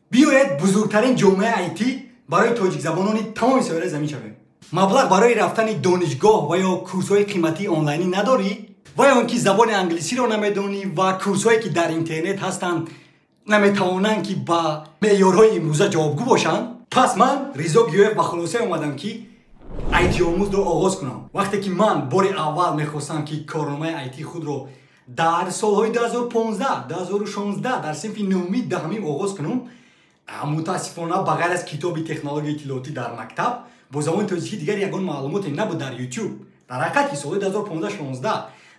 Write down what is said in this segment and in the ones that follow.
بیاید بزرگترین جامعه آیتی برای تاجیک زبانان تمام سایر زمین شویم. مبلغ برای رفتن دانشگاه و یا کورس‌های قیمتی آنلاینی نداری؟ و یا اینکه زبان انگلیسی رو نمیدونی و کورس‌هایی که در اینترنت هستند نمیتوانند که با معیارهای امروزه جوابگو باشند؟ پس من رضا گیویف با خلاصه اومدم که آیتی آموز رو آغاز کنم. وقتی که من بار اول میخواستم که کارنامه آیتی خود رو در سالهای 2015 2016 در صنف نومی دهمین آغاز کنم، متاسفانه بغیر از کتاب تکنولوژی اطلاعاتی در مکتب با زبان تاجیکی دیگر یگان معلوماتی نبود در یوتیوب در حقیقت سال 2015 16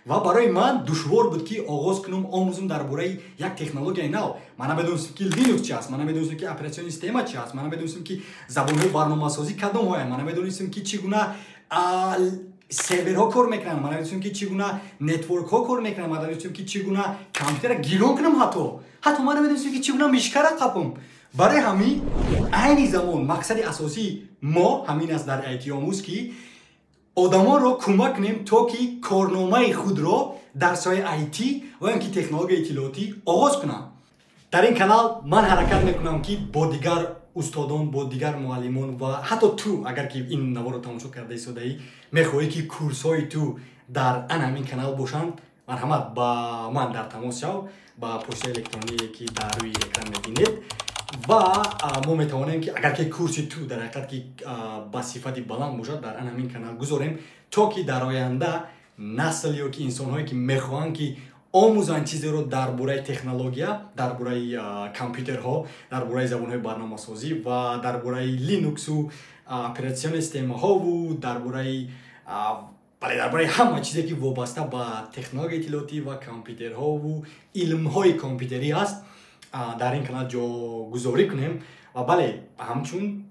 و برای من دشوار بود که آغاز کنم آموزم درباره یک تکنولوژی نو. من نمیدونستم که لینوکس چی است، من نمیدونستم که اپراتسیون سیستم چی است، من نمیدونستم که زبان‌های برنامه‌سازی کدام های، من نمیدونستم که چگونه سرورها کار میکنن، من نمیدونستم که چگونه نتورک ها کار میکنن، من نمیدونستم که چگونه کامپیوتر گیرون کنم، حتی من نمیدونستم که چگونه میشکره قپم. برای همین عین زمان مقصد اساسی ما همین است در آیتی آموز که آدمان رو کمک کنیم تا که کارنامه خود رو در سایه آیتی و اینکه تکنولوژی اطلاعاتی آغاز کنم. در این کانال من حرکت میکنم که با دیگر استادان، با دیگر معلمان و حتی تو اگر که این نوار رو تماشا کرده ایستاده‌ای میخواهی که کورس های تو در همین کانال باشند، مرحمت با من در تماس شو با پست الکترونی که در روی اکران میبینید و ما میتوانیم که اگر که کورس تو در حقیقت که با صفت بلند باشد در همین کانال گذاریم تا که در آینده نسل یا که انسان هایی که میخوان که آموزن چیزی رو درباره تکنولوژی، درباره کامپیوترها، درباره زبان‌های برنامه‌سازی و درباره لینوکس و اپراتسیون سیستم ها و درباره همه چیزی که وابسته به تکنولوژی اطلاعاتی و کامپیوترها و علم‌های کامپیوتری است در این کانال جاگذاری کنیم و بله همچون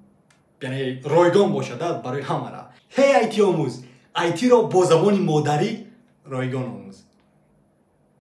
یعنی رایگان باشد برای همه را. هی آیتی آموز، آیتی را با زبان مادری رایگان آموز.